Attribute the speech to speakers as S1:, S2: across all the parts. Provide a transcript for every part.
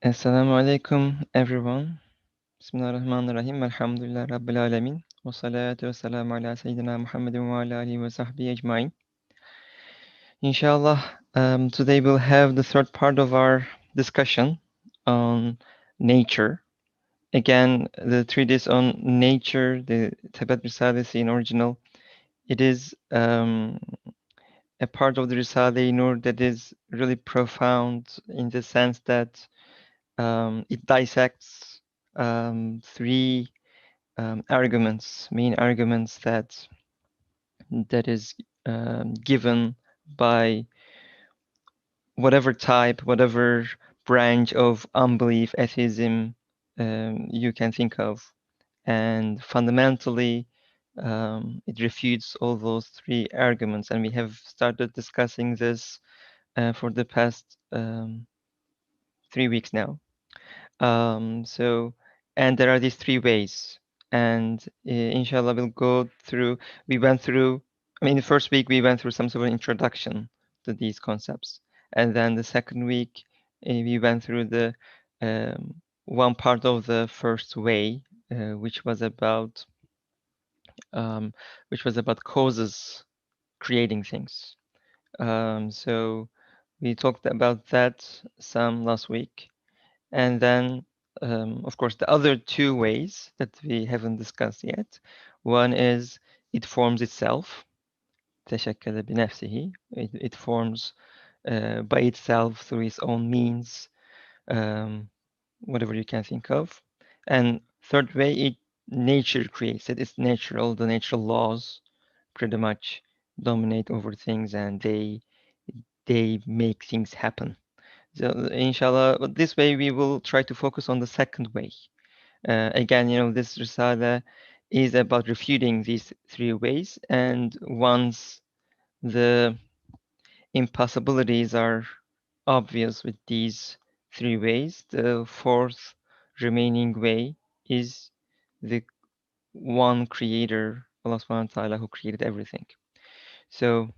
S1: Assalamu alaikum, everyone. Bismillahirrahmanirrahim. Alhamdulillah Rabbil Alamin. Wa salatu wa salamu ala Sayyidina Muhammadin wa ala alihi wa sahbihi ajma'in. Inshallah, today we'll have the third part of our discussion on nature. Again, the treatise on nature, the Tabat Risalesi in original, it is a part of the Risale Nur that is really profound in the sense that it dissects three arguments, main arguments that is given by whatever type, whatever branch of unbelief, atheism you can think of, and fundamentally it refutes all those three arguments. And we have started discussing this for the past 3 weeks now. And there are these three ways, and inshallah we'll go through. We went through. I mean, the first week we went through some sort of introduction to these concepts, and then the second week we went through the one part of the first way, which was about causes creating things. So we talked about that some last week. And then, of course, the other two ways that we haven't discussed yet. One is it forms itself. تشكل بنفسه. It forms by itself through its own means, whatever you can think of. And third way, nature creates it. It's natural. The natural laws pretty much dominate over things, and they make things happen. So inshallah, this way we will try to focus on the second way. Again, this Risala is about refuting these three ways, and once the impossibilities are obvious with these three ways, the fourth remaining way is the one creator, Allah subhanahu wa ta'ala, who created everything. So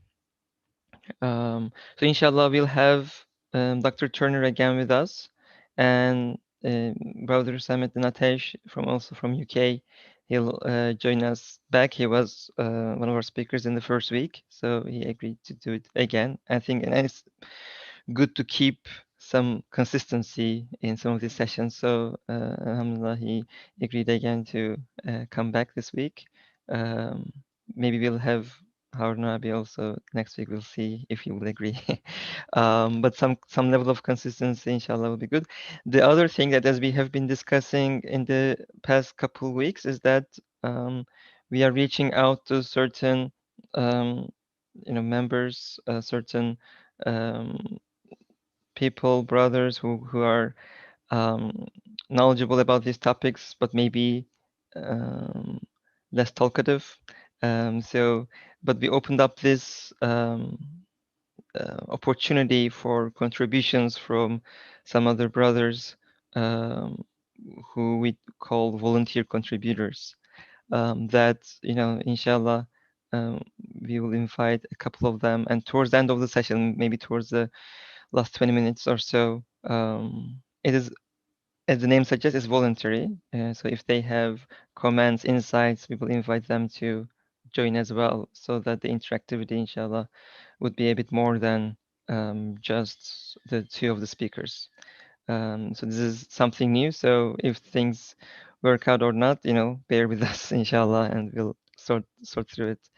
S1: inshallah we'll have Dr. Turner again with us, and Brother Samet Natesh from UK. He'll join us back. He was one of our speakers in the first week, so he agreed to do it again. I think, and it's good to keep some consistency in some of these sessions. So alhamdulillah, he agreed again to come back this week. Maybe we'll have Harun Abi also next week. We'll see if he will agree. But some level of consistency, inshallah, will be good. The other thing that, as we have been discussing in the past couple weeks, is that we are reaching out to certain members, certain people, brothers who are knowledgeable about these topics, but maybe less talkative. But we opened up this opportunity for contributions from some other brothers who we call volunteer contributors. That, inshallah, we will invite a couple of them, and towards the end of the session, maybe towards the last 20 minutes or so, it is, as the name suggests, is voluntary. So if they have comments, insights, we will invite them to join as well, so that the interactivity, inshallah, would be a bit more than just the two of the speakers. So this is something new. So if things work out or not, bear with us, inshallah, and we'll sort through it.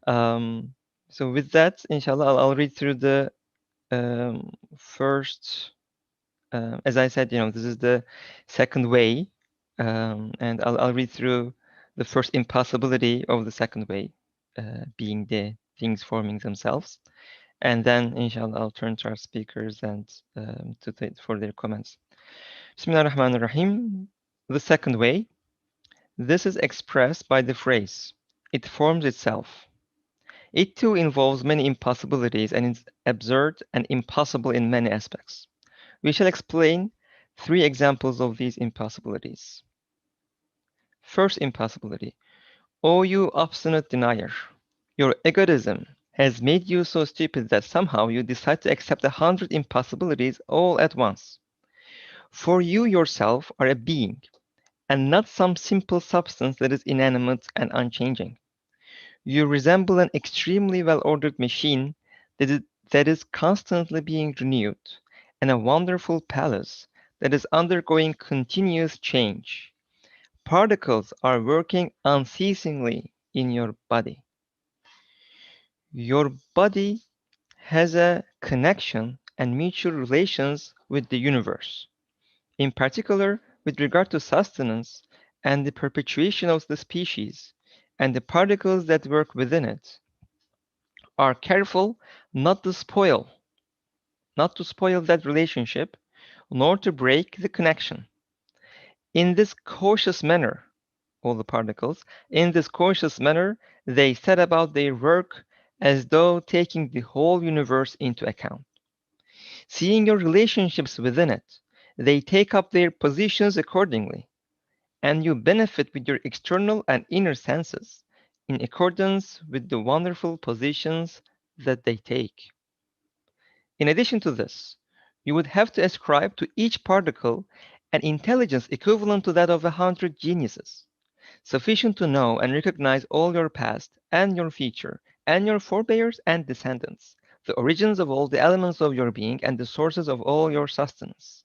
S1: So with that, inshallah, I'll read through the first. As I said, this is the second way, and I'll read through the first impossibility of the second way, being the things forming themselves, and then inshallah I'll turn to our speakers and for their comments. Bismillah ar-Rahman ar-Rahim. The second way. This is expressed by the phrase, "It forms itself." It too involves many impossibilities and is absurd and impossible in many aspects. We shall explain 3 examples of these impossibilities. First impossibility. O you obstinate denier, your egotism has made you so stupid that somehow you decide to accept 100 impossibilities all at once. For you yourself are a being, and not some simple substance that is inanimate and unchanging. You resemble an extremely well-ordered machine that is constantly being renewed, and a wonderful palace that is undergoing continuous change. Particles are working unceasingly in your body. Your body has a connection and mutual relations with the universe, in particular with regard to sustenance and the perpetuation of the species, and the particles that work within it are careful not to spoil that relationship, nor to break the connection. In this cautious manner, all the particles, in this cautious manner, they set about their work as though taking the whole universe into account. Seeing your relationships within it, they take up their positions accordingly, and you benefit with your external and inner senses in accordance with the wonderful positions that they take. In addition to this, you would have to ascribe to each particle an intelligence equivalent to that of 100 geniuses, sufficient to know and recognize all your past and your future, and your forebears and descendants, the origins of all the elements of your being, and the sources of all your sustenance.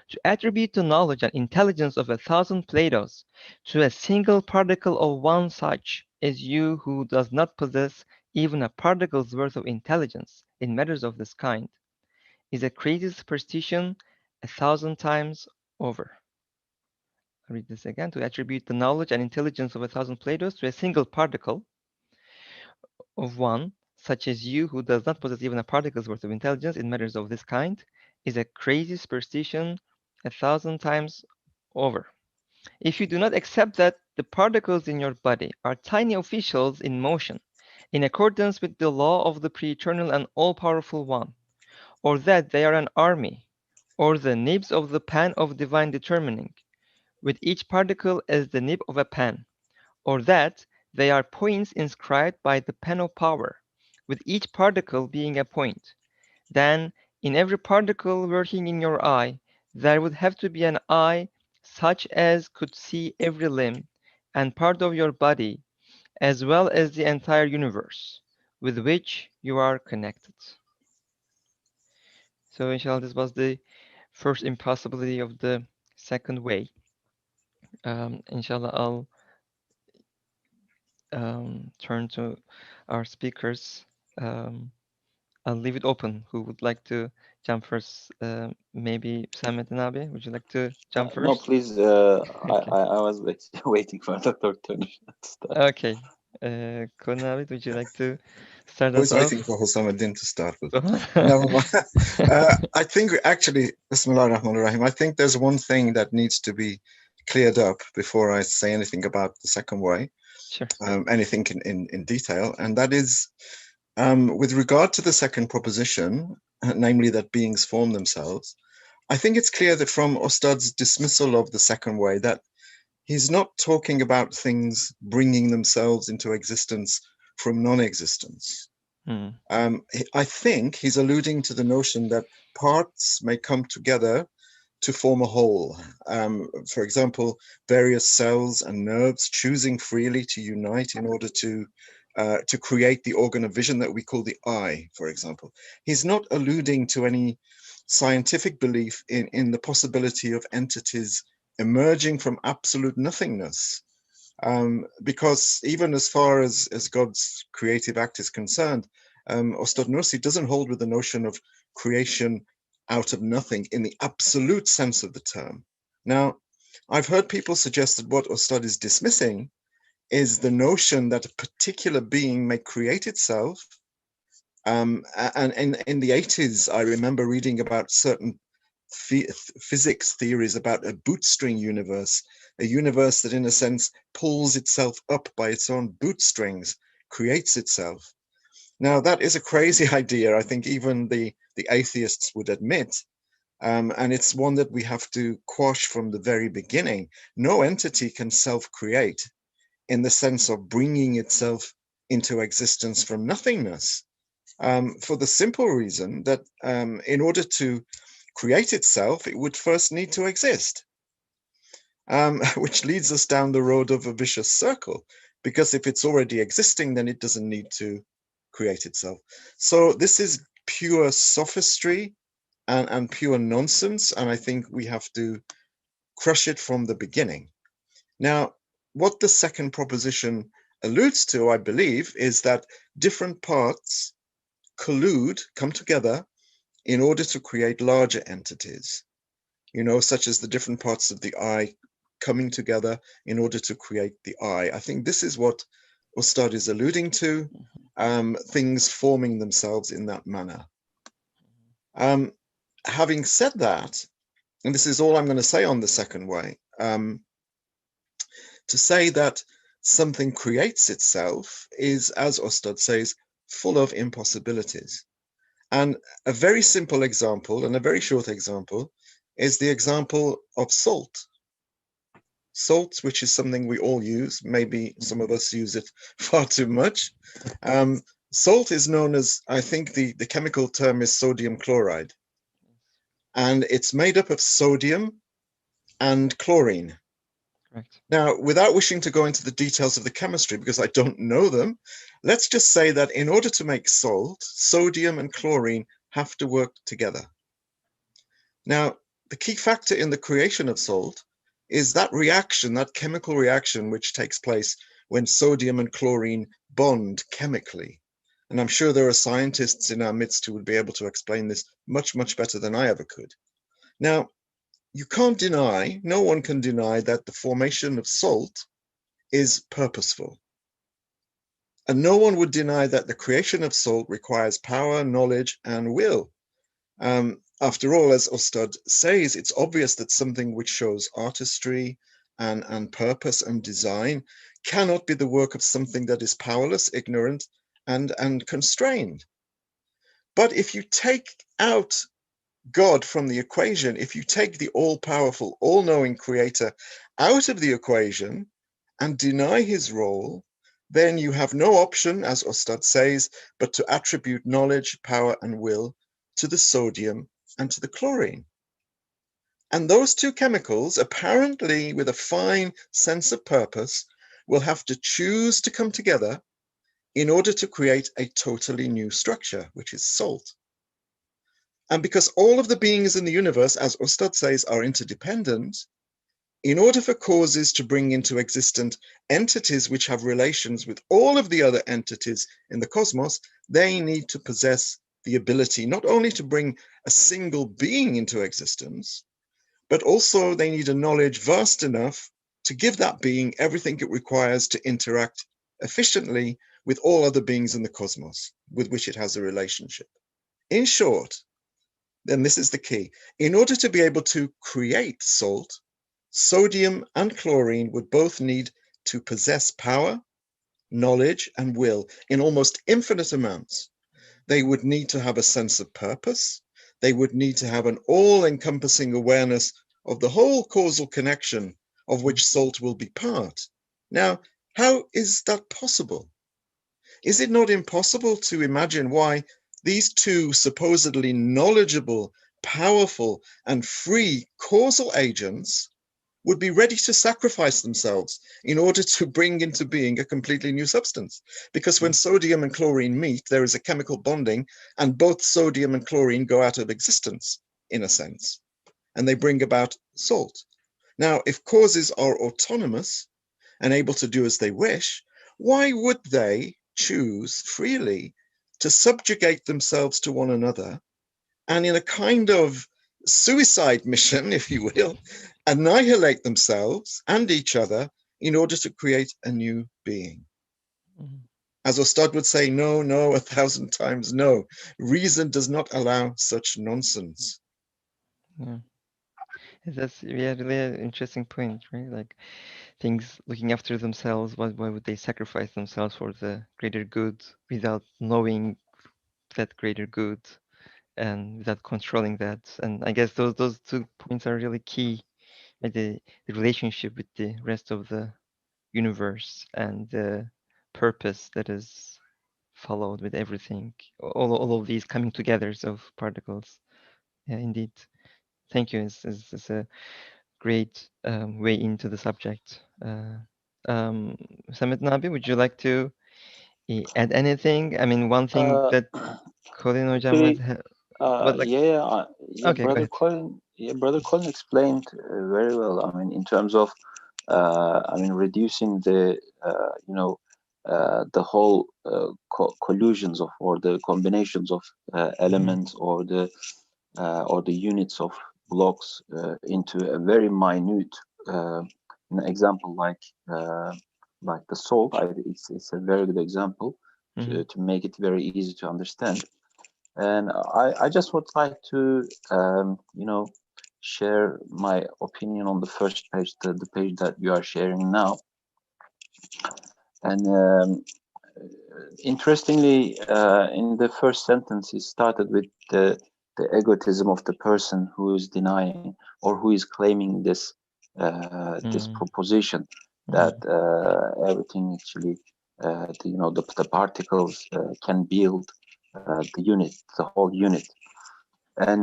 S1: To attribute the knowledge and intelligence of 1,000 Platos to a single particle of one such as you who does not possess even a particle's worth of intelligence in matters of this kind is a crazy superstition 1,000 times over. I read this again. To attribute the knowledge and intelligence of 1,000 Platos to a single particle of one, such as you who does not possess even a particle's worth of intelligence in matters of this kind, is a crazy superstition 1,000 times over. If you do not accept that the particles in your body are tiny officials in motion, in accordance with the law of the pre-eternal and all-powerful one, or that they are an army, or the nibs of the pen of divine determining, with each particle as the nib of a pen, or that they are points inscribed by the pen of power, with each particle being a point, then in every particle working in your eye, there would have to be an eye such as could see every limb and part of your body, as well as the entire universe, with which you are connected. So, inshallah, this was the first impossibility of the second way. Inshallah, I'll turn to our speakers. Um, I'll leave it open. Who would like to jump first? Maybe Samet and Abi, would you like to jump
S2: No,
S1: first?
S2: please.
S1: Okay.
S2: I was waiting for Dr. Turner to start.
S1: Okay. Konavit, would you like to start
S3: I
S1: us
S3: was waiting
S1: off?
S3: for Hosam to start with.
S1: Go
S3: Never mind. I think actually, Bismillah ar-Rahman ar-Rahim, I think there's one thing that needs to be cleared up before I say anything about the second way,
S1: Sure.
S3: anything in detail, and that is with regard to the second proposition, namely that beings form themselves. I think it's clear that from Ostad's dismissal of the second way that he's not talking about things bringing themselves into existence from non-existence.
S1: Hmm.
S3: I think he's alluding to the notion that parts may come together to form a whole. For example, various cells and nerves choosing freely to unite in order to create the organ of vision that we call the eye, for example. He's not alluding to any scientific belief in the possibility of entities emerging from absolute nothingness. Because even as far as God's creative act is concerned, Ostad Nursi doesn't hold with the notion of creation out of nothing in the absolute sense of the term. Now, I've heard people suggest that what Ostad is dismissing is the notion that a particular being may create itself. And in the 80s, I remember reading about certain physics theories about a bootstring universe, a universe that in a sense pulls itself up by its own bootstrings, creates itself. Now that is a crazy idea. I think even the atheists would admit, and it's one that we have to quash from the very beginning. No entity can self-create in the sense of bringing itself into existence from nothingness, for the simple reason that in order to create itself, it would first need to exist, which leads us down the road of a vicious circle, because if it's already existing, then it doesn't need to create itself. So this is pure sophistry and pure nonsense, and I think we have to crush it from the beginning. Now, what the second proposition alludes to, I believe, is that different parts collude, come together in order to create larger entities, such as the different parts of the eye coming together in order to create the eye. I think this is what Ustad is alluding to, things forming themselves in that manner. Having said that, and this is all I'm going to say on the second way, to say that something creates itself is, as Ustad says, full of impossibilities. And a very simple example, and a very short example, is the example of salt. Salt, which is something we all use, maybe some of us use it far too much. Salt is known as, I think the chemical term is sodium chloride. And it's made up of sodium and chlorine.
S1: Correct.
S3: Now, without wishing to go into the details of the chemistry, because I don't know them, let's just say that in order to make salt, sodium and chlorine have to work together. Now, the key factor in the creation of salt is that reaction, that chemical reaction, which takes place when sodium and chlorine bond chemically. And I'm sure there are scientists in our midst who would be able to explain this much, much better than I ever could. Now, you can't deny, no one can deny that the formation of salt is purposeful. And no one would deny that the creation of salt requires power, knowledge, and will. After all, as Ustad says, it's obvious that something which shows artistry and purpose and design cannot be the work of something that is powerless, ignorant, and constrained. But if you take out God from the equation, if you take the all-powerful, all-knowing creator out of the equation and deny his role, then you have no option, as Ustad says, but to attribute knowledge, power, and will to the sodium and to the chlorine. And those two chemicals, apparently with a fine sense of purpose, will have to choose to come together in order to create a totally new structure, which is salt. And because all of the beings in the universe, as Ustad says, are interdependent, in order for causes to bring into existence entities which have relations with all of the other entities in the cosmos, they need to possess the ability not only to bring a single being into existence, but also they need a knowledge vast enough to give that being everything it requires to interact efficiently with all other beings in the cosmos with which it has a relationship. In short, then this is the key. In order to be able to create salt, sodium and chlorine would both need to possess power, knowledge, and will in almost infinite amounts. They would need to have a sense of purpose. They would need to have an all-encompassing awareness of the whole causal connection of which salt will be part. Now, how is that possible? Is it not impossible to imagine why these two supposedly knowledgeable, powerful, and free causal agents would be ready to sacrifice themselves in order to bring into being a completely new substance? Because when sodium and chlorine meet, there is a chemical bonding, and both sodium and chlorine go out of existence, in a sense, and they bring about salt. Now, if causes are autonomous and able to do as they wish, why would they choose freely to subjugate themselves to one another and, in a kind of suicide mission, if you will, annihilate themselves and each other in order to create a new being? As Ustad would say, no, no, 1,000 times no. Reason does not allow such nonsense.
S1: Yeah. That's really an interesting point, right? Like things looking after themselves, why would they sacrifice themselves for the greater good without knowing that greater good and without controlling that? And I guess those 2 points are really key, like the relationship with the rest of the universe and the purpose that is followed with everything. All of these coming together of particles. Yeah, indeed. thank you. It's a great way into the subject. Samet Nabi, would you like to add anything? I mean, one thing
S2: Uh,
S1: that Colin Hocam
S2: Actually,
S1: would like. Okay, go ahead.
S2: Brother Colin explained very well. I mean, in terms of, I mean, reducing the, the whole collusions of or the combinations of elements or the units of blocks into a very minute example like the salt. It's a very good example to make it very easy to understand. And I just would like to, share my opinion on the first page, the page that you are sharing now. And interestingly, in the first sentence, it started with the egotism of the person who is denying or who is claiming this proposition that everything actually, the particles can build the unit, the whole unit. And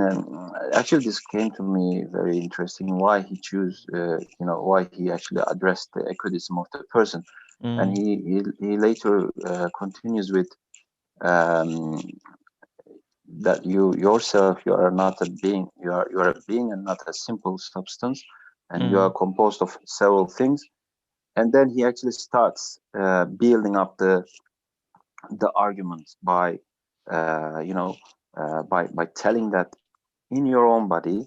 S2: actually, this came to me very interesting. Why he choose, why he actually addressed the egotism of the person, and he later continues with um, that you yourself, you are not a being, you are a being and not a simple substance, and you are composed of several things. And then he actually starts building up the arguments by by telling that in your own body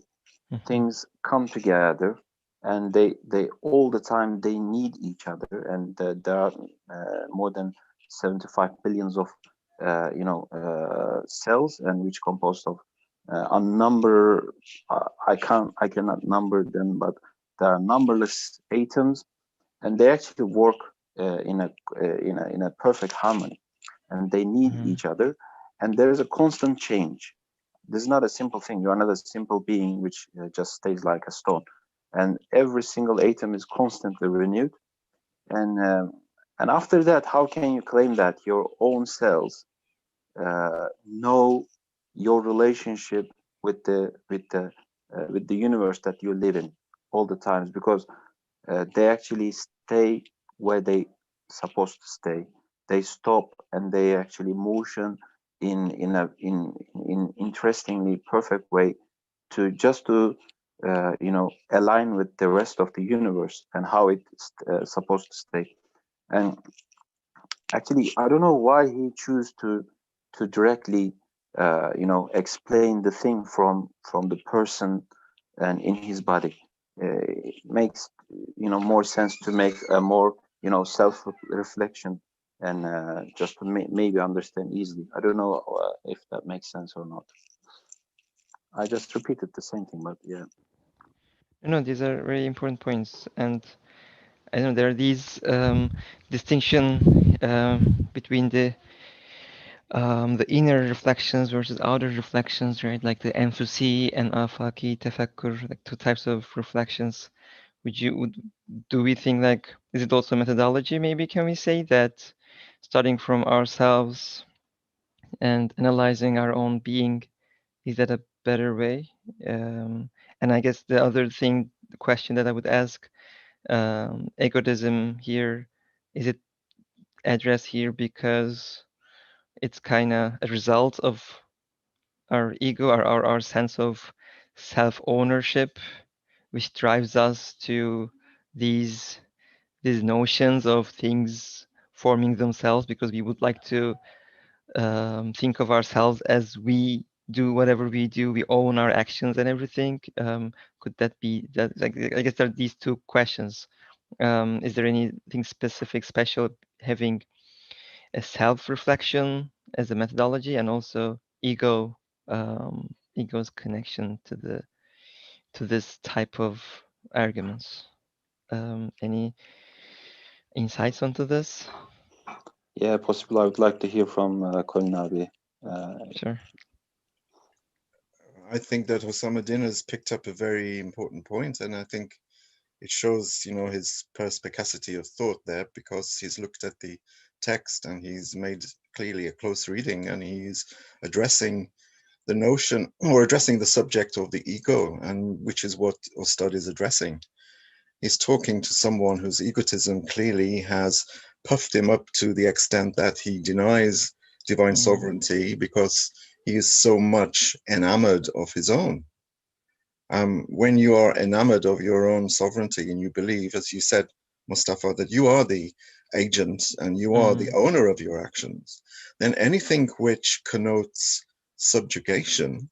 S2: things come together, and they all the time they need each other, and there are more than 75 billions of cells, and which composed of a number, I cannot number them, but there are numberless atoms, and they actually work in a perfect harmony, and they need each other, and there is a constant change. This is not a simple thing. You are not a simple being which just stays like a stone, and every single atom is constantly renewed. And after that, how can you claim that your own cells know your relationship with the universe that you live in all the times? Because they actually stay where they supposed to stay. They stop and they actually motion in interestingly perfect way to just to align with the rest of the universe and how it's supposed to stay. And actually, I don't know why he choose to directly explain the thing from the person and in his body. It makes more sense to make a more self reflection, and just to maybe understand easily. I don't know if that makes sense or not. I just repeated the same thing, but yeah.
S1: No, these are very important points, and I know there are these distinction between the inner reflections versus outer reflections, right? Like the enfusi and afaki tefakkur, like two types of reflections. Do we think, like, is it also methodology? Maybe can we say that starting from ourselves and analyzing our own being, is that a better way? And I guess the other thing, the question that I would ask, egotism here, is it addressed here because it's kind of a result of our ego, our sense of self-ownership, which drives us to these notions of things forming themselves, because we would like to think of ourselves as we do whatever we do, we own our actions and everything. Could that be that? Like, I guess there are these two questions. Is there anything specific, special, having a self-reflection as a methodology, and also ego's connection to this type of arguments? Any insights onto this?
S2: Yeah, possible. I would like to hear from Colin Abi.
S1: Sure.
S3: I think that Hossamuddin has picked up a very important point, and I think it shows, his perspicacity of thought there, because he's looked at the text and he's made clearly a close reading, and he's addressing the notion or addressing the subject of the ego, and which is what Ustad is addressing. He's talking to someone whose egotism clearly has puffed him up to the extent that he denies divine sovereignty because he is so much enamored of his own. When you are enamored of your own sovereignty and you believe, as you said, Mustafa, that you are the agent and you are the owner of your actions, then anything which connotes subjugation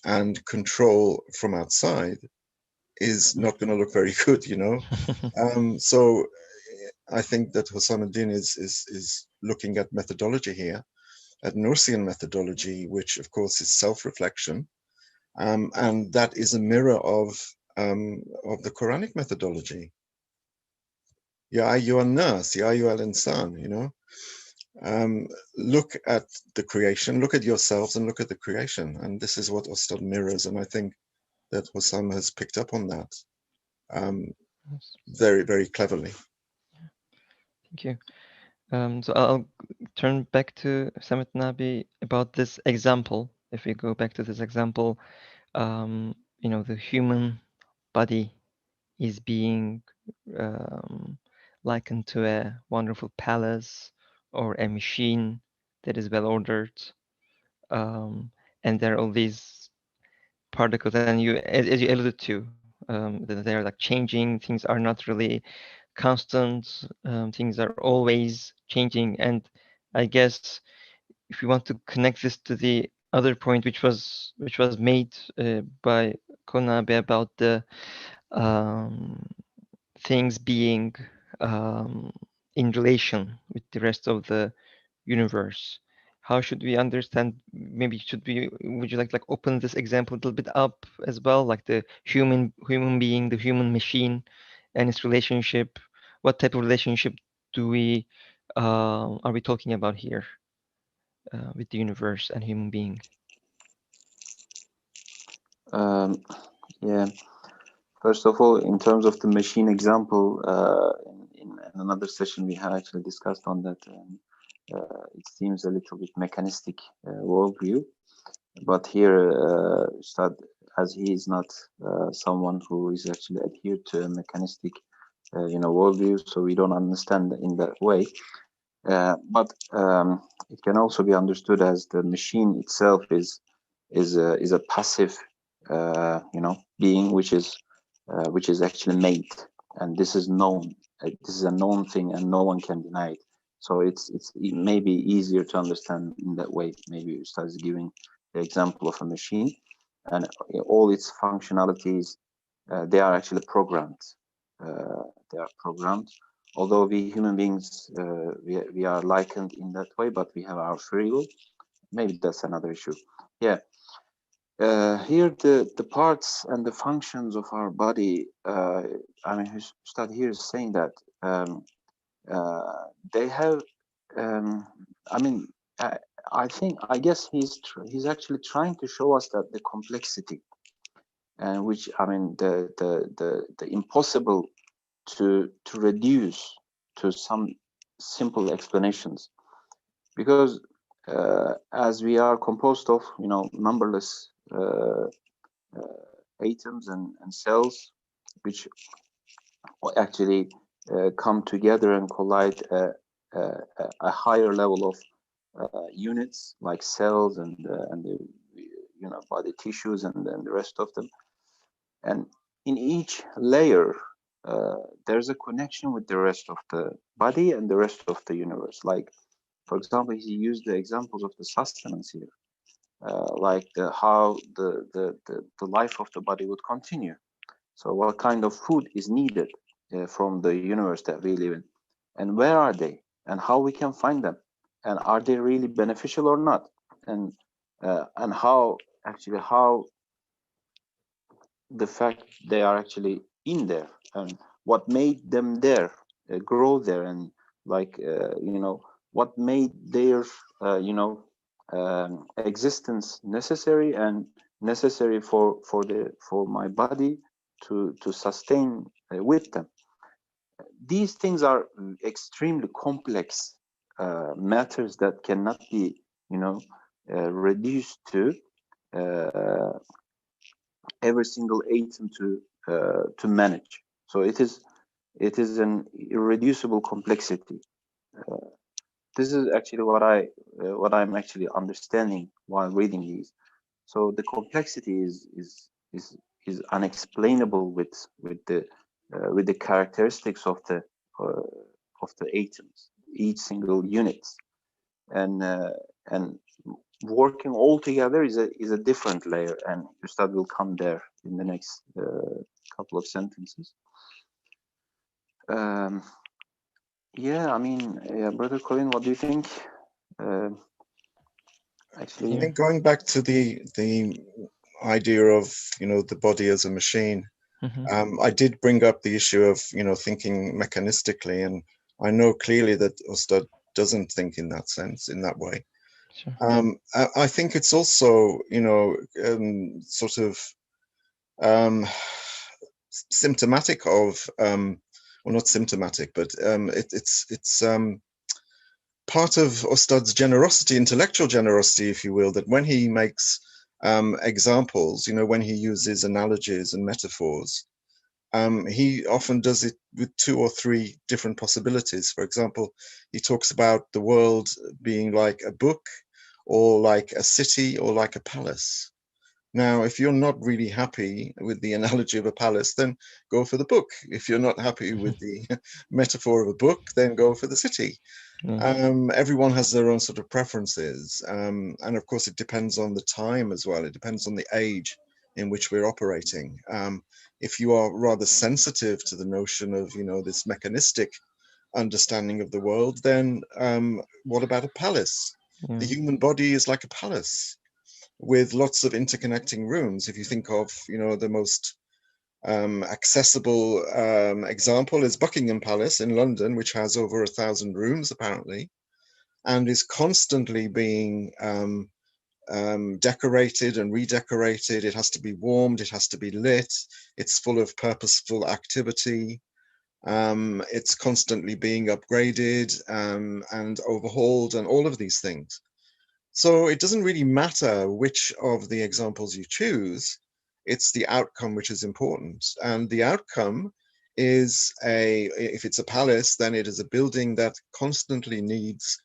S3: and control from outside is not going to look very good, you know. So I think that Hussamuddin is looking at methodology here, at Nursian methodology, which of course is self-reflection, and that is a mirror of the Quranic methodology. Ya ayyuhan nas, ya ayyuhal insan, you know. Look at the creation, look at yourselves, and look at the creation, and this is what Ustad mirrors, and I think that Hussam has picked up on that very, very cleverly.
S1: Thank you. So I'll turn back to Samit Nabi about this example. If we go back to this example, you know, the human body is being likened to a wonderful palace or a machine that is well ordered. And there are all these particles, and you, as you alluded to, that they're like changing. Things are not really constant. Things are always changing. And I guess if you want to connect this to the other point, which was made by Konabe about the things being in relation with the rest of the universe, how should we understand? Maybe would you like open this example a little bit up as well, like the human being, the human machine, and its relationship? What type of relationship are we talking about here with the universe and human being?
S2: Yeah. First of all, in terms of the machine example, in another session we have actually discussed on that. It seems a little bit mechanistic worldview, but here, Ustad, as he is not someone who is actually adhered to a mechanistic, worldview, so we don't understand in that way. But it can also be understood as the machine itself is a passive, being which is actually made, and this is known. This is a known thing, and no one can deny it. So it may be easier to understand in that way. Maybe you start giving the example of a machine, and all its functionalities, they are actually programmed. They are programmed. Although we human beings, we are likened in that way, but we have our free will. Maybe that's another issue. Yeah. Here the parts and the functions of our body, I mean, Ustad here is saying that they have, I mean, I guess he's actually trying to show us that the complexity, and which, I mean, the impossible to reduce to some simple explanations, because as we are composed of numberless atoms and cells, which actually come together and collide a higher level of units like cells and the body tissues and the rest of them, and in each layer there's a connection with the rest of the body and the rest of the universe. Like, for example, he used the examples of the sustenance here, like how the life of the body would continue. So what kind of food is needed from the universe that we live in, and where are they, and how we can find them, and are they really beneficial or not, and how the fact they are actually in there, and what made them there, grow there, and like what made their existence necessary, and necessary for my body to sustain with them. These things are extremely complex matters that cannot be reduced to every single atom to manage. So it is an irreducible complexity. This is actually what I'm actually understanding while reading these. So the complexity is unexplainable with the characteristics of the atoms, each single unit, and working all together is a different layer, and Ustad will come there in the next couple of sentences. Yeah, I mean, yeah, Brother Colin, what do you think? Actually,
S3: I think going back to the idea of the body as a machine, I did bring up the issue of thinking mechanistically, and I know clearly that Ustad doesn't think in that sense, in that way.
S1: Sure.
S3: I think it's also sort of symptomatic of well, not symptomatic, but it's part of Ustad's generosity, intellectual generosity, if you will, that when he makes examples, when he uses analogies and metaphors, he often does it with 2 or 3 different possibilities. For example, he talks about the world being like a book, or like a city, or like a palace. Now, if you're not really happy with the analogy of a palace, then go for the book. If you're not happy with the metaphor of a book, then go for the city. Everyone has their own sort of preferences. And of course, it depends on the time as well. It depends on the age in which we're operating. If you are rather sensitive to the notion of, this mechanistic understanding of the world, then what about a palace? The human body is like a palace with lots of interconnecting rooms. If you think of, the most accessible example is Buckingham Palace in London, which has over 1,000 rooms apparently, and is constantly being decorated and redecorated. It has to be warmed, it has to be lit, it's full of purposeful activity. It's constantly being upgraded and overhauled, and all of these things. So it doesn't really matter which of the examples you choose, it's the outcome which is important. And the outcome is if it's a palace, then it is a building that constantly needs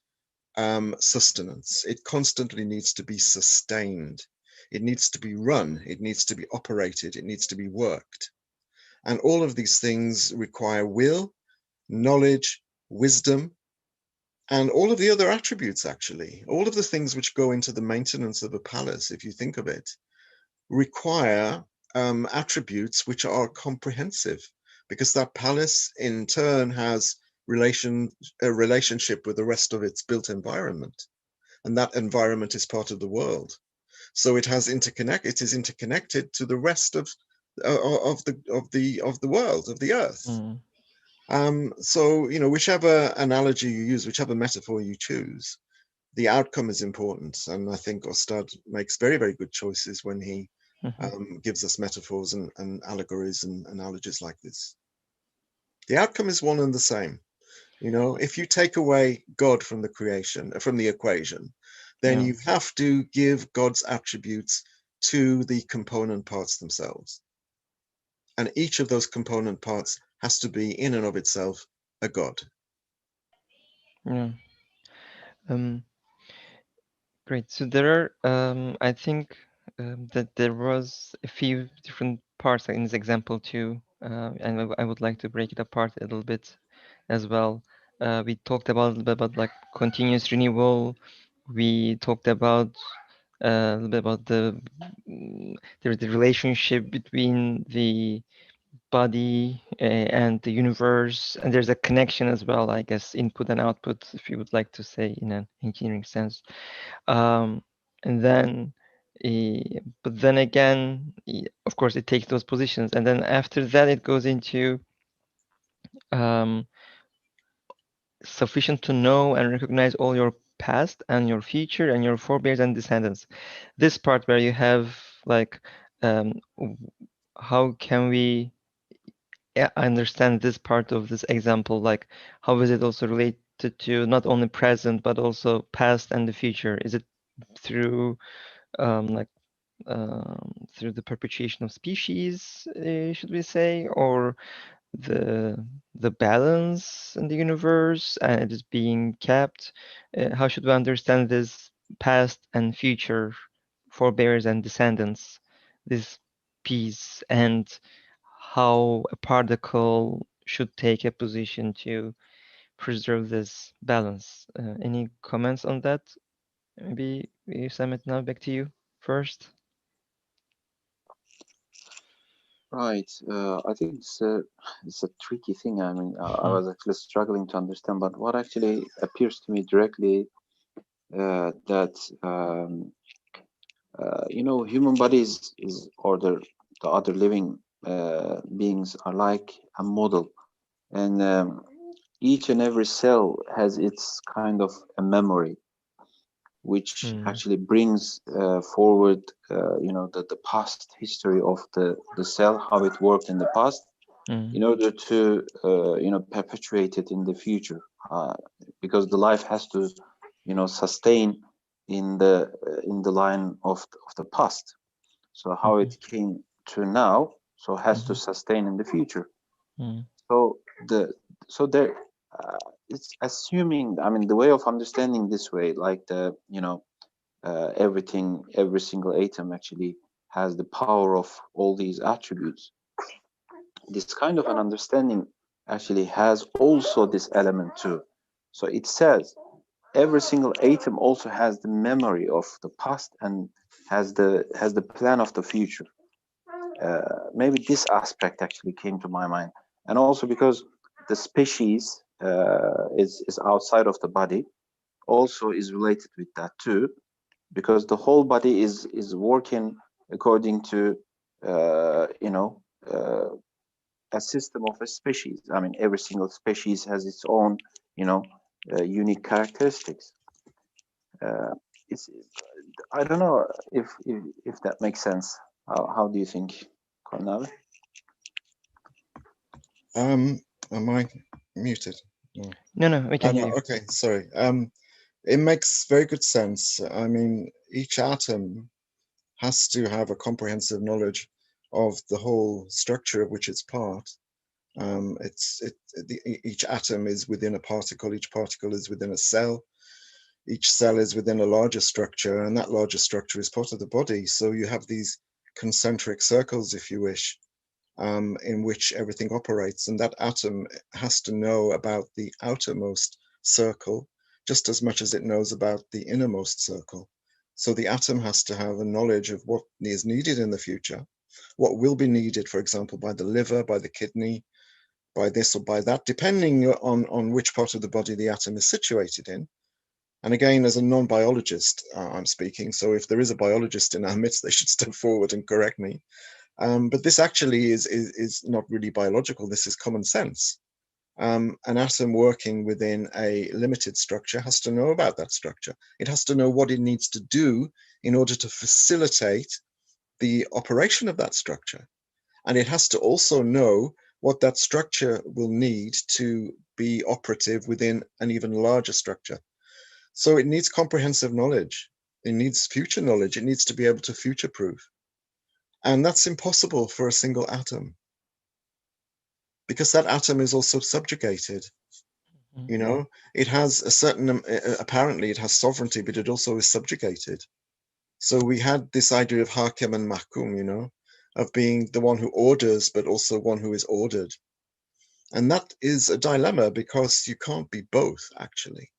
S3: sustenance. It constantly needs to be sustained. It needs to be run. It needs to be operated. It needs to be worked. And all of these things require will, knowledge, wisdom, and all of the other attributes, actually. All of the things which go into the maintenance of a palace, if you think of it, require attributes which are comprehensive, because that palace in turn has a relationship with the rest of its built environment, and that environment is part of the world. So it is interconnected to the rest of the world, of the earth. So whichever analogy you use, whichever metaphor you choose, the outcome is important. And I think Ustad makes very, very good choices when he gives us metaphors and allegories and analogies like this. The outcome is one and the same. If you take away God from the equation, then you have to give God's attributes to the component parts themselves. And each of those component parts has to be in and of itself a God.
S1: Yeah. Great. So there are, I think that there was a few different parts in this example too, and I would like to break it apart a little bit as well. We talked about a little bit about like continuous renewal. We talked about a little bit about the relationship between the body and the universe, and there's a connection as well, I guess, input and output, if you would like to say in an engineering sense. And then but then again, of course, it takes those positions, and then after that it goes into sufficient to know and recognize all your past and your future and your forebears and descendants. This part where you have like how can we understand this part of this example, like how is it also related to not only present but also past and the future? Is it through like through the perpetuation of species, should we say, or the balance in the universe and it is being kept? How should we understand this past and future forebears and descendants, this piece, and how a particle should take a position to preserve this balance? Any comments on that? Maybe Samet, now back to you first.
S2: Right. I think it's a tricky thing. I mean, I was actually struggling to understand, but what actually appears to me directly that you know, human bodies is or the other living beings are like a model, and each and every cell has its kind of a memory, which actually brings forward, you know, the past history of the cell, how it worked in the past, in order to, you know, perpetuate it in the future, because the life has to, you know, sustain in the line of the past. So how it came to now, so has to sustain in the future. So the so there, it's assuming. I mean, the way of understanding this way, like the, you know, everything, every single atom actually has the power of all these attributes. This kind of an understanding actually has also this element too. So it says every single atom also has the memory of the past and has the plan of the future. Maybe this aspect actually came to my mind, and also because the species is outside of the body, also is related with that too, because the whole body is working according to you know, a system of a species. I mean, every single species has its own, you know, unique characteristics. It's, I don't know if that makes sense. How do you think, Cornel?
S3: Am I muted?
S1: No, we can hear you.
S3: Okay, sorry. It makes very good sense. I mean, each atom has to have a comprehensive knowledge of the whole structure of which it's part. Each atom is within a particle, each particle is within a cell, each cell is within a larger structure, and that larger structure is part of the body. So you have these concentric circles, if you wish, in which everything operates. And that atom has to know about the outermost circle just as much as it knows about the innermost circle. So the atom has to have a knowledge of what is needed in the future, what will be needed, for example, by the liver, by the kidney, by this or by that, depending on which part of the body the atom is situated in. And again, as a non-biologist, I'm speaking, so if there is a biologist in our midst, they should step forward and correct me. But this actually is not really biological. This is common sense. An atom working within a limited structure has to know about that structure. It has to know what it needs to do in order to facilitate the operation of that structure. And it has to also know what that structure will need to be operative within an even larger structure. So it needs comprehensive knowledge. It needs future knowledge. It needs to be able to future-proof. And that's impossible for a single atom, because that atom is also subjugated. You know, it has a certain, apparently it has sovereignty, but it also is subjugated. So we had this idea of hakim and mahkum, you know, of being the one who orders, but also one who is ordered. And that is a dilemma, because you can't be both, actually.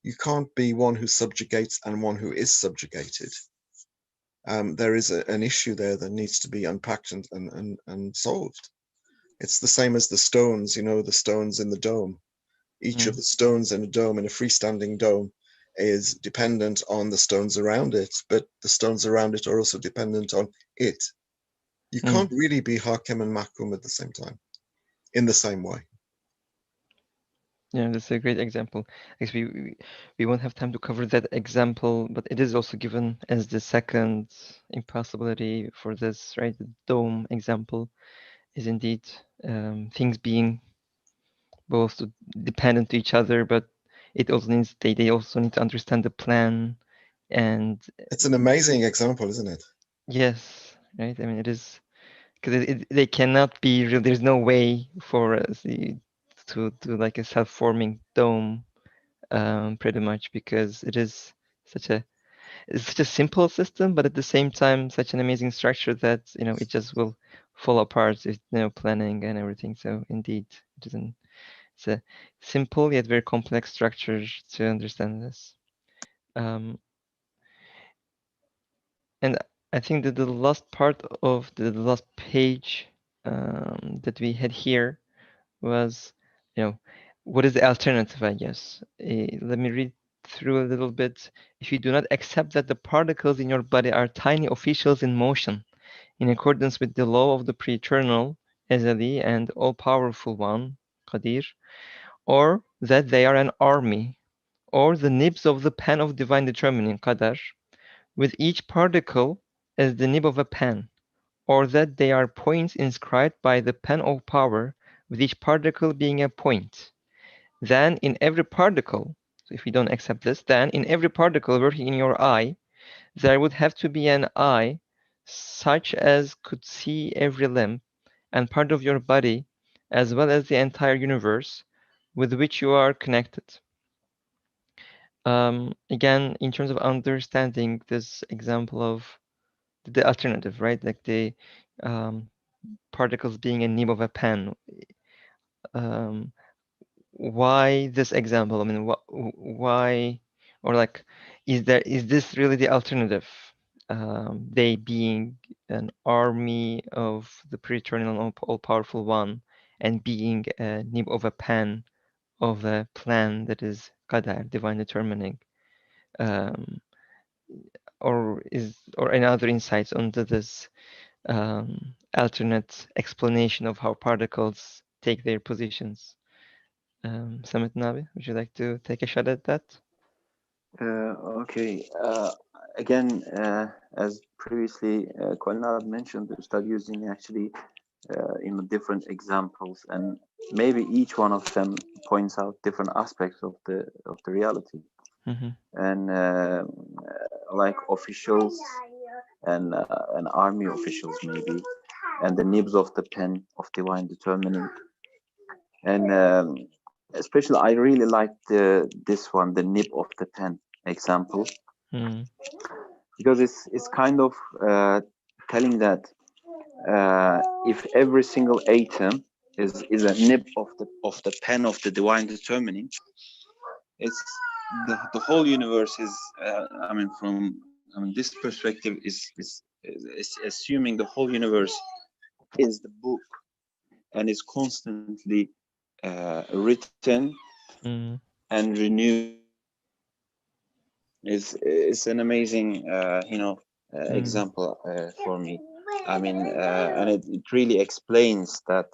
S3: You can't be one who subjugates and one who is subjugated. There is an issue there that needs to be unpacked and solved. It's the same as the stones, you know, the stones in the dome. Each of the stones in a dome, in a freestanding dome, is dependent on the stones around it, but the stones around it are also dependent on it. You can't really be hakim and mahkum at the same time, in the same way.
S1: Yeah, that's a great example. Actually, we won't have time to cover that example, but it is also given as the second impossibility for this, right? The dome example is indeed things being both dependent to each other, but it also needs they also need to understand the plan. And
S3: it's an amazing example, isn't it?
S1: Yes, right. I mean, it is because they cannot be real. There's no way for to do like a self-forming dome, pretty much, because it is such a it's such a simple system, but at the same time, such an amazing structure that it just will fall apart if planning and everything. So indeed, it's a simple yet very complex structure to understand this. And I think that the last part of the last page that we had here was, what is the alternative, I guess. Let me read through a little bit. If you do not accept that the particles in your body are tiny officials in motion, in accordance with the law of the pre-eternal, Ezeli, and all-powerful one, Qadir, or that they are an army, or the nibs of the pen of divine determining, Qadar, with each particle as the nib of a pen, or that they are points inscribed by the pen of power, with each particle being a point. Then in every particle, so if we don't accept this, then in every particle working in your eye, there would have to be an eye such as could see every limb and part of your body, as well as the entire universe with which you are connected. Again, in terms of understanding this example of the alternative, right? Like the particles being a nib of a pen. Why this example? I mean, why, or like, is this really the alternative? They being an army of the pre-eternal and all-powerful one, and being a nib of a pen of a plan that is qadar, divine determining. Or any other insights onto this alternate explanation of how particles take their positions? Samit Nabi, would you like to take a shot at that?
S2: Okay. Again, as previously Kolnab mentioned, we start using actually in different examples, and maybe each one of them points out different aspects of the reality.
S1: Mm-hmm.
S2: And like officials and army officials maybe, and the nibs of the pen of divine determining. And especially I really like this one, the nib of the pen example, because it's kind of telling that if every single atom is a nib of the pen of the divine determining, it's the whole universe is from this perspective is assuming the whole universe is the book and is constantly written and renewed. It's an amazing example for me. I mean, and it really explains that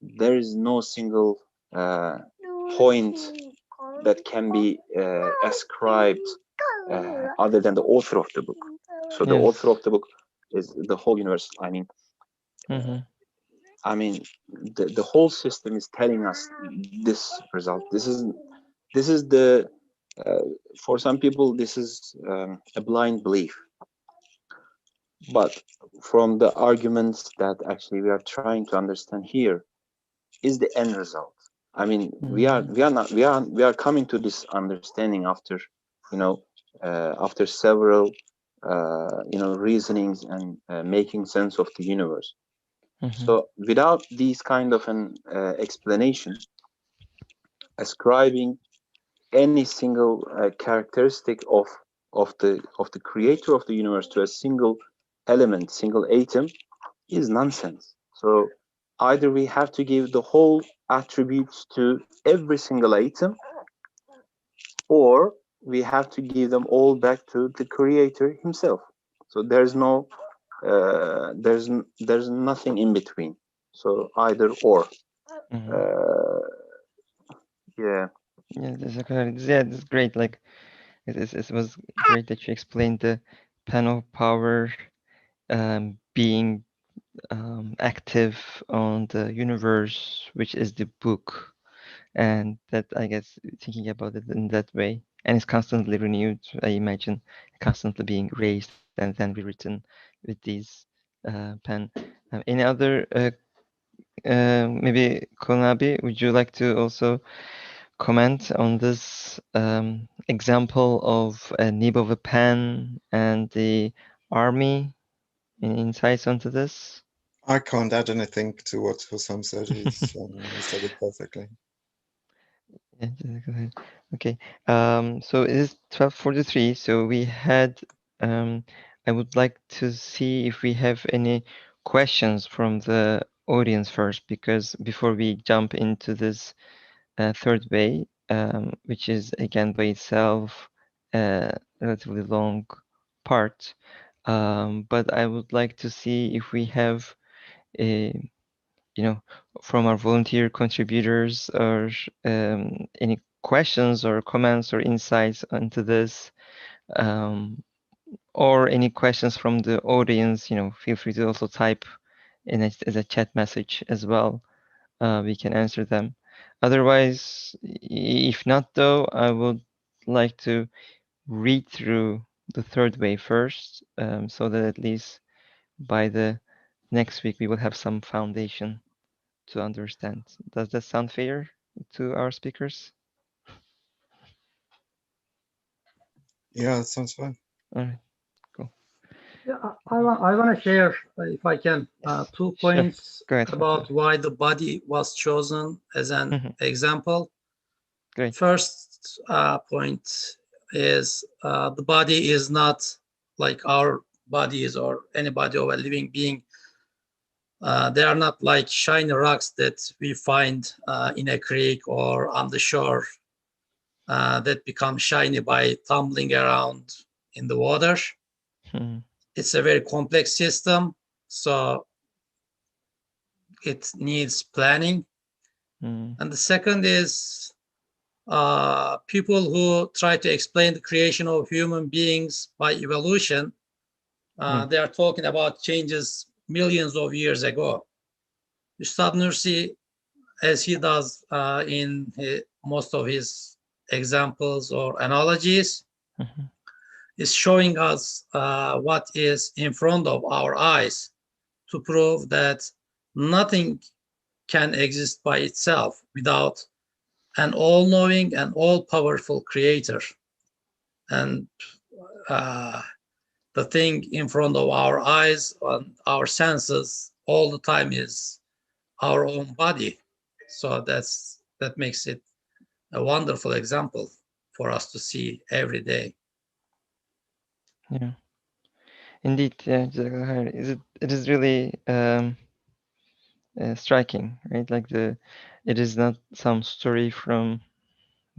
S2: there is no single point that can be ascribed other than the author of the book. So the author of the book is the whole universe. I mean, the whole system is telling us this result. This is the for some people this is a blind belief, but from the arguments that actually we are trying to understand here is the end result. I mean, we are coming to this understanding after after several reasonings and making sense of the universe. So without these kind of an explanation, ascribing any single characteristic of the creator of the universe to a single element, single atom, is nonsense. So either we have to give the whole attributes to every single atom, or we have to give them all back to the creator himself. So there's no there's nothing in between. So either or. Yeah.
S1: Yeah, that's great. Like it was great that you explained the pen of power being active on the universe, which is the book, and that, I guess, thinking about it in that way and it's constantly renewed. I imagine constantly being erased and then rewritten with these pen. Any other maybe Konabi, would you like to also comment on this example of a nib of a pen and the army? Any insights onto this?
S3: I can't add anything to what Hussam said. He said it perfectly.
S1: Yeah, go ahead. Okay. So it is 12:43. So we had. I would like to see if we have any questions from the audience first, because before we jump into this third way, which is again by itself a relatively long part, but I would like to see if we have a from our volunteer contributors or any questions or comments or insights onto this, or any questions from the audience, feel free to also type in as a chat message as well. We can answer them. Otherwise, if not though, I would like to read through the third way first, so that at least by the next week we will have some foundation to understand. Does that sound fair to our speakers?
S3: Yeah, that sounds fine.
S1: All right, cool.
S4: Yeah, I want to share, if I can,
S1: Yes,
S4: 2
S1: sure.
S4: points
S1: Go ahead,
S4: about
S1: Fatih.
S4: why the body was chosen as an example.
S1: Great.
S4: First point is the body is not like our bodies or any body of a living being. They are not like shiny rocks that we find in a creek or on the shore that become shiny by tumbling around in the water. It's a very complex system, so it needs planning. And the second is people who try to explain the creation of human beings by evolution. They are talking about changes millions of years ago. Ustad Nursi, as he does in most of his examples or analogies, is showing us what is in front of our eyes to prove that nothing can exist by itself without an all-knowing and all-powerful creator. And the thing in front of our eyes and our senses all the time is our own body. So that makes it a wonderful example for us to see every day.
S1: Yeah, indeed. Yeah, it is really striking, right? Like it is not some story from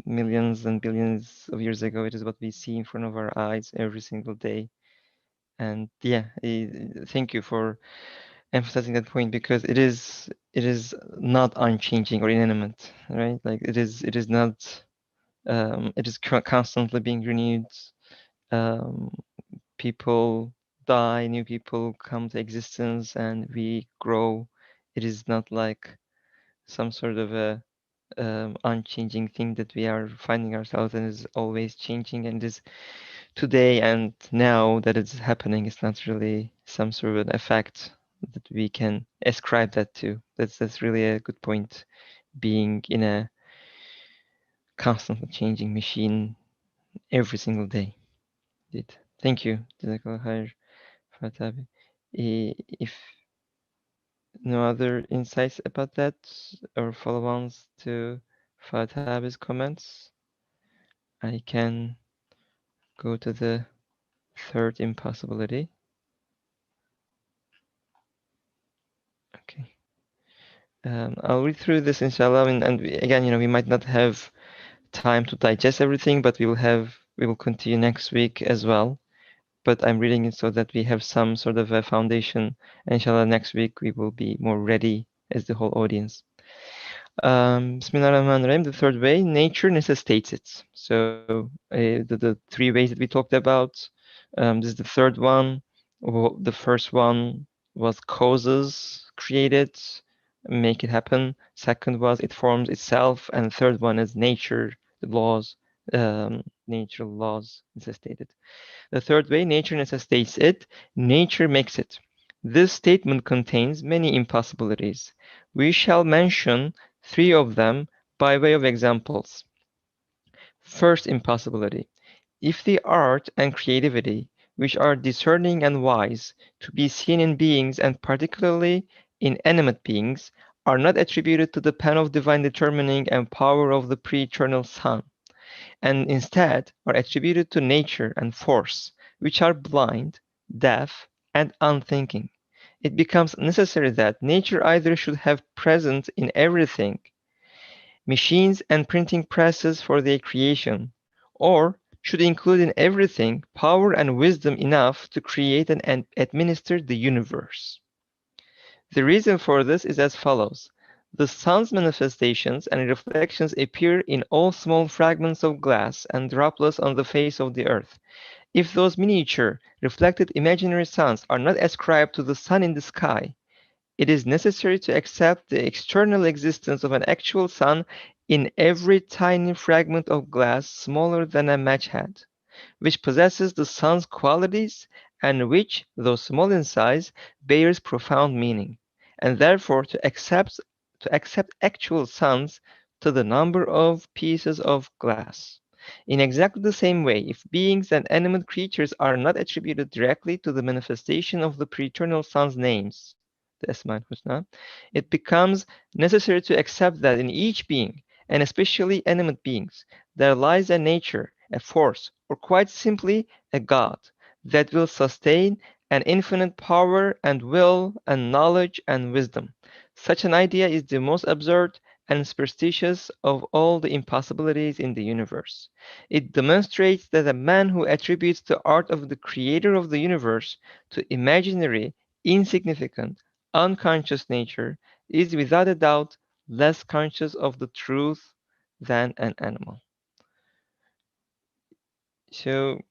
S1: millions and billions of years ago. It is what we see in front of our eyes every single day. And yeah, thank you for emphasizing that point, because it is not unchanging or inanimate, right? Like it is not. It is constantly being renewed. People die, new people come to existence, and we grow. It is not like some sort of a unchanging thing that we are finding ourselves in, is always changing, and is today and now that it's happening. It's not really some sort of an effect that we can ascribe that to. That's really a good point, being in a constantly changing machine every single day. Thank you, Jazakallah khair, Fatabi. If no other insights about that or follow-ons to Fatabi's comments, I can go to the third impossibility. Okay. I'll read through this, inshallah, and again, we might not have time to digest everything, but we will continue next week as well. But I'm reading it so that we have some sort of a foundation. Inshallah, next week we will be more ready as the whole audience. Bismillah ar-Rahman ar-Rahim. The third way, nature necessitates it. So the three ways that we talked about, this is the third one. The first one was causes created, make it happen. Second was it forms itself, and the third one is nature, the laws natural laws necessitated. The third way, nature necessitates it, nature makes it. This statement contains many impossibilities. We shall mention 3 of them by way of examples. First impossibility. If the art and creativity, which are discerning and wise, to be seen in beings and particularly in animate beings, are not attributed to the pen of divine determining and power of the pre-eternal Son, and instead are attributed to nature and force, which are blind, deaf, and unthinking, it becomes necessary that nature either should have present in everything machines and printing presses for their creation, or should include in everything power and wisdom enough to create and administer the universe. The reason for this is as follows. The sun's manifestations and reflections appear in all small fragments of glass and droplets on the face of the earth. If those miniature, reflected imaginary suns are not ascribed to the sun in the sky, it is necessary to accept the external existence of an actual sun in every tiny fragment of glass smaller than a match head, which possesses the sun's qualities and which, though small in size, bears profound meaning, and therefore to accept actual suns to the number of pieces of glass. In exactly the same way, if beings and animate creatures are not attributed directly to the manifestation of the pre-eternal sun's names, the Asma al-Husna, it becomes necessary to accept that in each being, and especially animate beings, there lies a nature, a force, or quite simply a God that will sustain an infinite power and will and knowledge and wisdom. Such an idea is the most absurd and superstitious of all the impossibilities in the universe. It demonstrates that a man who attributes the art of the creator of the universe to imaginary, insignificant, unconscious nature is without a doubt less conscious of the truth than an animal. So,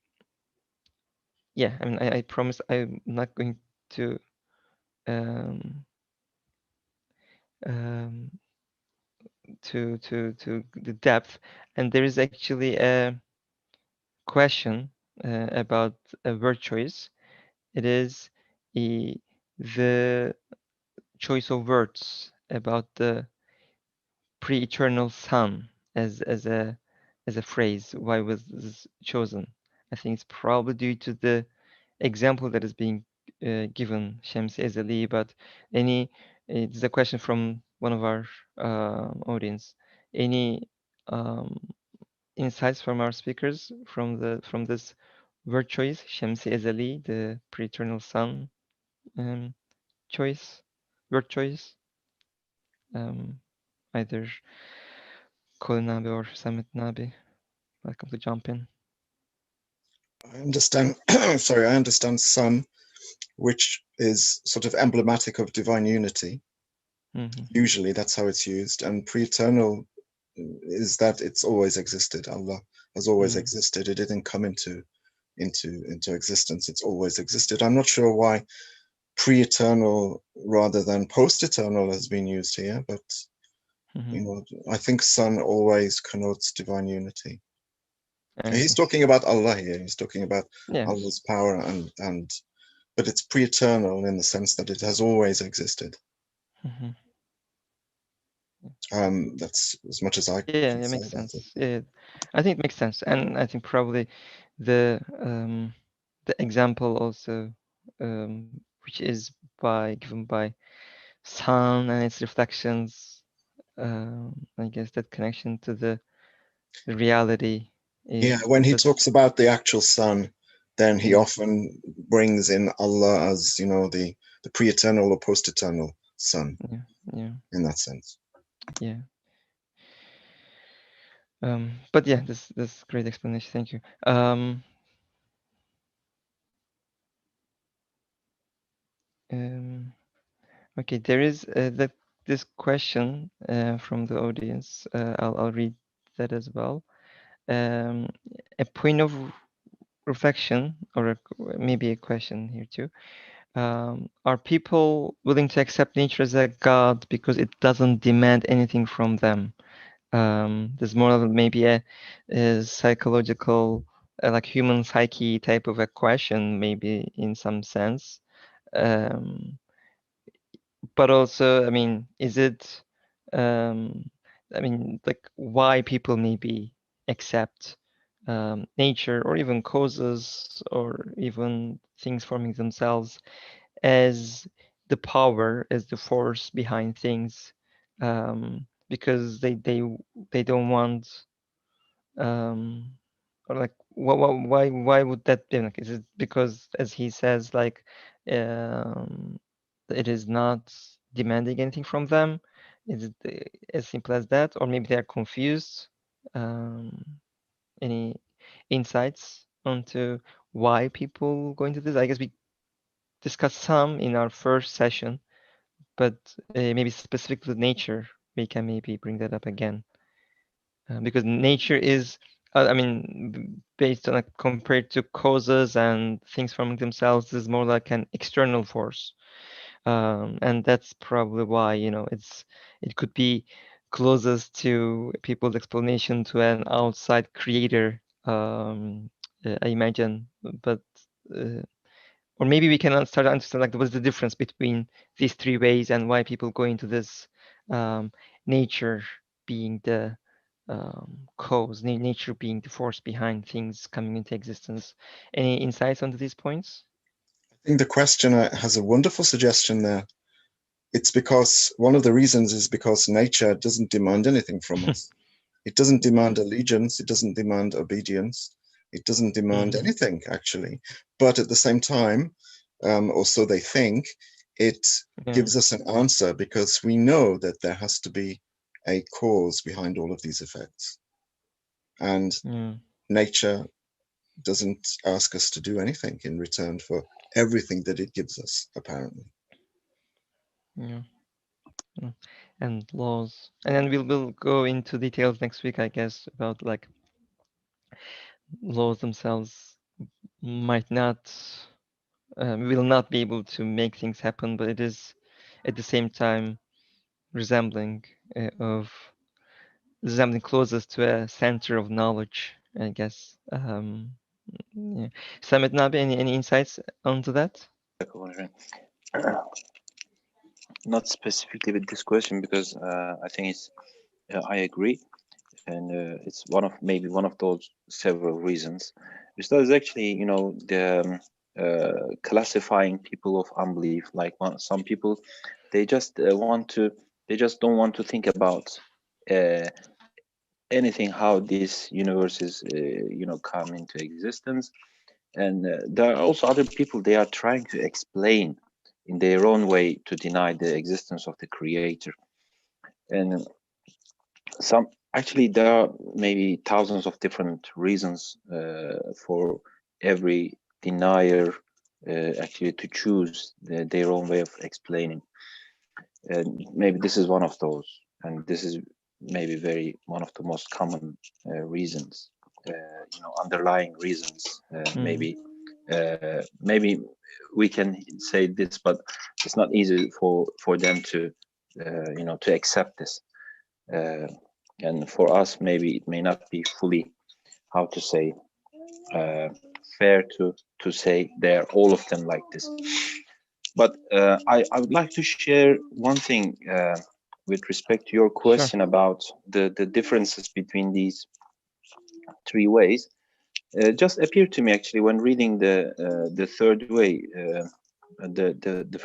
S1: yeah, I mean, I promise I'm not going to um, um, to the depth, and there is actually a question about a word choice. It is the choice of words about the pre-eternal Son as a phrase. Why was this chosen? I think it's probably due to the example that is being given, Shams Ezeli. But it's a question from one of our audience. Any um, insights from our speakers from this word choice, Shams Ezeli, the pre-eternal Son um, choice, word choice? Um, Either Colin Nabi or Samit Nabi. Welcome to jump in.
S3: I understand, sorry, I understand sun, which is sort of emblematic of divine unity. Usually that's how it's used. And pre-eternal is that it's always existed. Allah has always existed. It didn't come into existence. It's always existed. I'm not sure why pre-eternal rather than post-eternal has been used here, but you know, I think sun always connotes divine unity. He's talking about Allah here. He's talking about Allah's power and but it's pre-eternal in the sense that it has always existed. That's as much as I can
S1: it
S3: say
S1: makes
S3: about
S1: sense.
S3: it.
S1: I think it makes sense, and I think probably the example also, which is given by sun and its reflections. I guess that connection to the reality is.
S3: Yeah, when he talks about the actual sun, then he often brings in Allah as, you know, the pre-eternal or post-eternal sun.
S1: Yeah.
S3: In that sense.
S1: Yeah. But yeah, this great explanation. Thank you. Okay, there is this question from the audience. I'll read that as well. A point of reflection, or maybe a question here too. Are people willing to accept nature as a god because it doesn't demand anything from them? There's more of maybe a psychological, like human psyche type of a question, maybe in some sense. But also, I mean, is it, I mean, like why people maybe accept nature or even causes or even things forming themselves as the power, as the force behind things, because they don't want, or like why would that be? Like, is it because, as he says, like it is not demanding anything from them? Is it as simple as that, or maybe they are confused? Any insights onto why people go into this? I guess we discussed some in our first session, but maybe specific to nature, we can maybe bring that up again. Because nature is, I mean, based on, like, compared to causes and things forming themselves, is more like an external force. And that's probably why, you know, it could be closest to people's explanation to an outside creator, I imagine. But or maybe we can start to understand, like, what's the difference between these three ways and why people go into this, nature being the cause, nature being the force behind things coming into existence. Any insights onto these points?
S3: I think the questioner has a wonderful suggestion there. It's because one of the reasons is because nature doesn't demand anything from us. It doesn't demand allegiance. It doesn't demand obedience. It doesn't demand anything, actually. But at the same time, or so they think, it gives us an answer because we know that there has to be a cause behind all of these effects. And nature doesn't ask us to do anything in return for everything that it gives us, apparently.
S1: Yeah. And laws. And then we'll go into details next week, I guess, about, like, laws themselves might not, will not be able to make things happen, but it is at the same time resembling closest to a center of knowledge, I guess. Yeah. Samet Nabi, any insights onto that?
S2: Not specifically with this question, because I think it's I agree, and it's maybe one of those several reasons. Ustad is actually, you know, the classifying people of unbelief. Like some people, they just they just don't want to think about anything, how this universe is, you know, come into existence. And there are also other people, they are trying to explain in their own way to deny the existence of the creator. And some, actually, there are maybe thousands of different reasons for every denier actually to choose their own way of explaining. And maybe this is one of those, and this is maybe one of the most common reasons, you know, underlying reasons. Maybe we can say this, but it's not easy for them to you know, to accept this. And for us, maybe it may not be fully, how to say, fair to say they're all of them like this. But I would like to share one thing with respect to your question about the differences between these three ways. Just appeared to me actually when reading the third way, the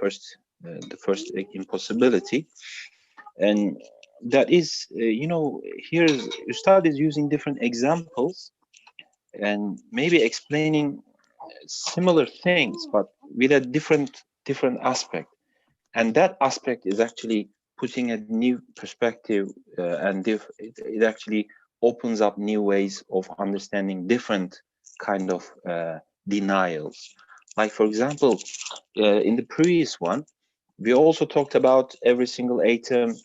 S2: first impossibility, and that is, you know, here's Ustad is using different examples and maybe explaining similar things, but with a different aspect. And that aspect is actually putting a new perspective, and it actually opens up new ways of understanding different kind of denials. Like, for example, in the previous one, we also talked about every single atom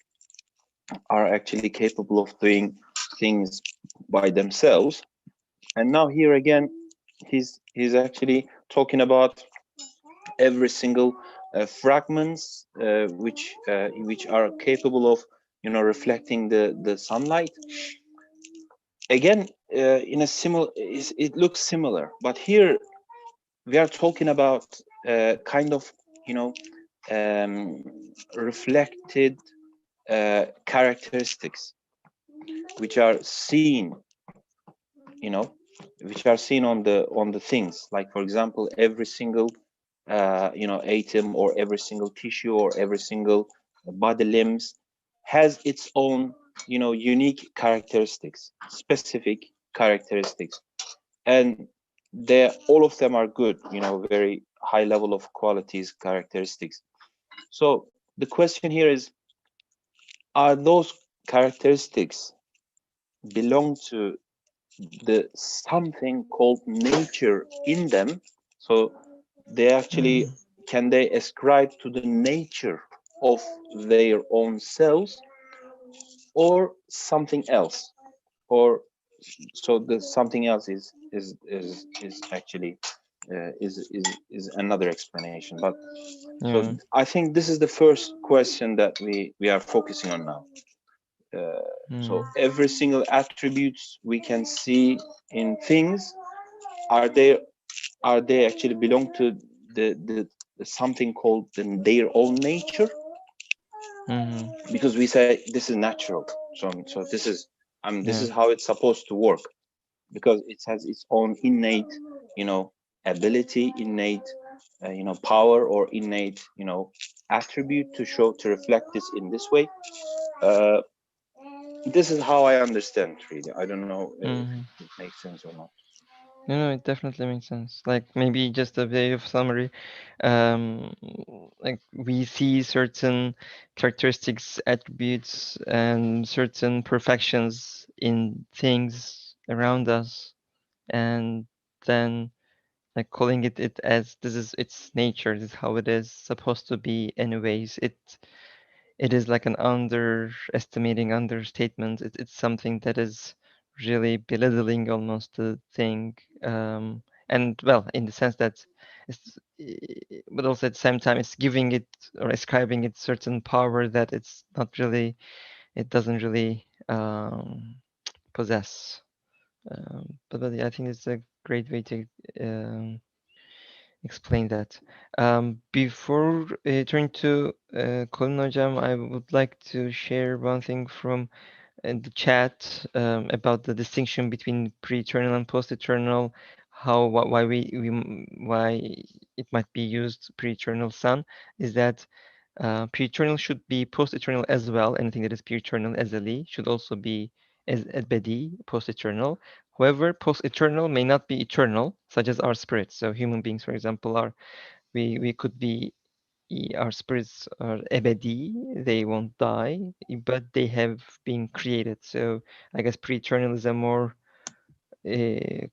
S2: are actually capable of doing things by themselves. And now here again, he's actually talking about every single fragments which are capable of you know, reflecting the sunlight. Again, in a similar, it looks similar, but here we are talking about kind of, you know, reflected characteristics which are seen, you know, which are seen on the things. Like, for example, every single you know, atom, or every single tissue, or every single body limbs has its own, you know, unique characteristics, specific characteristics, and they, all of them are good, you know, very high level of qualities, characteristics. So the question here is, are those characteristics belong to the something called nature in them? So they actually, can they ascribe to the nature of their own selves, or something else? Or so the something else is actually is another explanation. But so I think this is the first question that we are focusing on now. So every single attributes we can see in things, are they actually belong to the something called their own nature? Because we say this is natural, so this is this is how it's supposed to work, because it has its own innate, you know, ability, innate you know, power, or innate, you know, attribute to show, to reflect this in this way. This is how I understand, really. I don't know if it makes sense or not.
S1: No, it definitely makes sense. Like, maybe just a way of summary. Like, we see certain characteristics, attributes, and certain perfections in things around us, and then, like, calling it as this is its nature, this is how it is supposed to be anyways. It is like an understatement. It's something that is really belittling almost the thing. And well, in the sense that it's, but also at the same time, it's giving it or ascribing it certain power that it's not really, it doesn't really possess. But yeah, I think it's a great way to explain that. Before turning to Colin Hocam, I would like to share one thing from the chat about the distinction between pre-eternal and post-eternal, how why it might be used pre-eternal sun, is that pre-eternal should be post-eternal as well. Anything that is pre-eternal, ezeli, should also be as ebedi, post-eternal. However, post-eternal may not be eternal, such as our spirits. So human beings, for example, are we could be, our spirits are ebedi, they won't die, but they have been created. So I guess pre-eternal is a more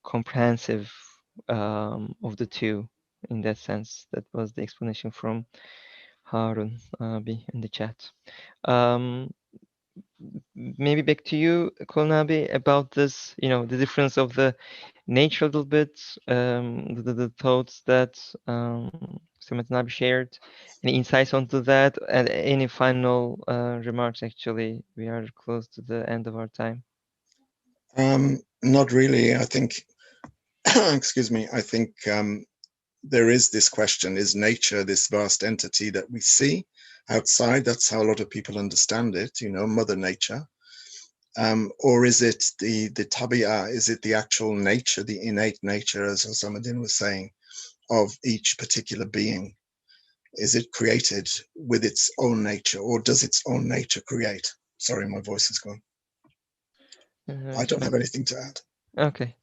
S1: comprehensive of the two in that sense. That was the explanation from Harun Abi in the chat. Maybe back to you, Colin Abi, about this, you know, the difference of the nature a little bit, the thoughts that Samet Nabi shared, any insights onto that, and any final remarks. Actually, we are close to the end of our time.
S3: Not really. I think, excuse me, I think there is this question, is nature this vast entity that we see outside? That's how a lot of people understand it, you know, Mother Nature. Or is it the tabi'ah, is it the actual nature, the innate nature, as Hossamuddin was saying, of each particular being? Is it created with its own nature, or does its own nature create? Sorry, my voice is gone. I don't have anything to add.
S1: Okay.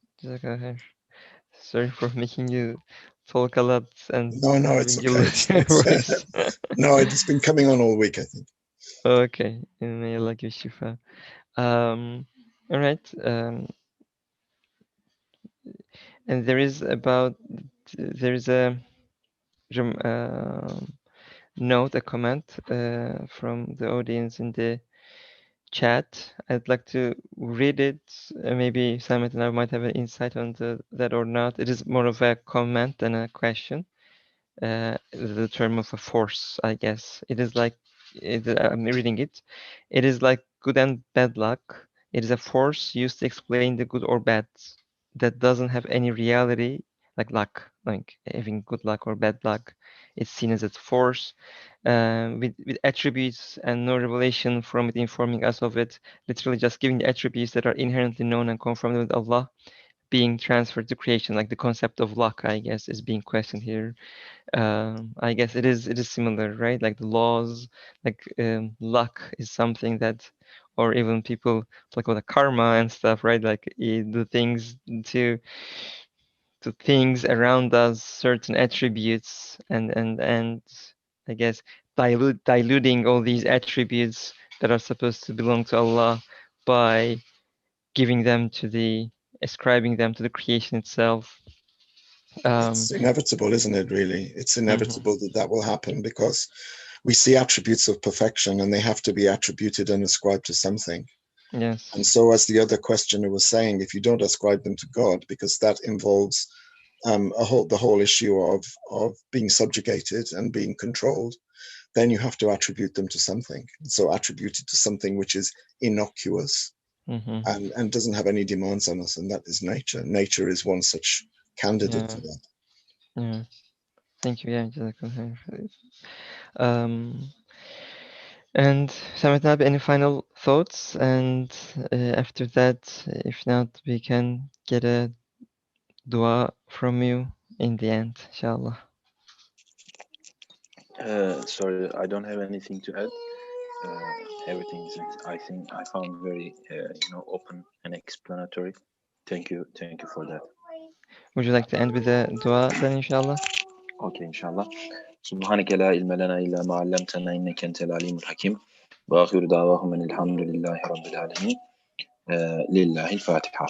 S1: Sorry for making you talk a lot and
S3: no, it's okay. No, it's been coming on all week, I think.
S1: Okay. May Allah give shifa. All right. And there is a note, a comment from the audience in the chat. I'd like to read it. Maybe Samet and I might have an insight on that or not. It is more of a comment than a question. The term of a force, I guess. It is like, I'm reading it. It is like good and bad luck. It is a force used to explain the good or bad that doesn't have any reality, like luck, like having good luck or bad luck. It's seen as a force with attributes and no revelation from it informing us of it. Literally just giving the attributes that are inherently known and confirmed with Allah being transferred to creation. Like the concept of luck, I guess, is being questioned here. I guess it is similar, right? Like the laws, like luck is something that, or even people talk about the karma and stuff, right? Like the things to things around us, certain attributes, and I guess diluting all these attributes that are supposed to belong to Allah by giving them ascribing them to the creation itself.
S3: It's inevitable, isn't it, really? It's inevitable that will happen because we see attributes of perfection and they have to be attributed and ascribed to something.
S1: Yes.
S3: And so, as the other questioner was saying, if you don't ascribe them to God, because that involves the whole issue of being subjugated and being controlled, then you have to attribute them to something. So attributed to something which is innocuous and doesn't have any demands on us, and that is nature. Nature is one such candidate for that.
S1: Yeah. Thank you. Yeah. And Samet Nabi, any final thoughts? And after that, if not, we can get a dua from you in the end, inshallah.
S2: Sorry, I don't have anything to add. Everything is, I think, I found very, open and explanatory. Thank you for that.
S1: Would you like to end with a dua then, inshallah?
S2: Okay, inshallah. سبحانك لا علم لنا إلا ما علمتنا إنك أنت العليم الحكيم وآخر دعواهم أن الحمد لله رب العالمين لله الفاتحة.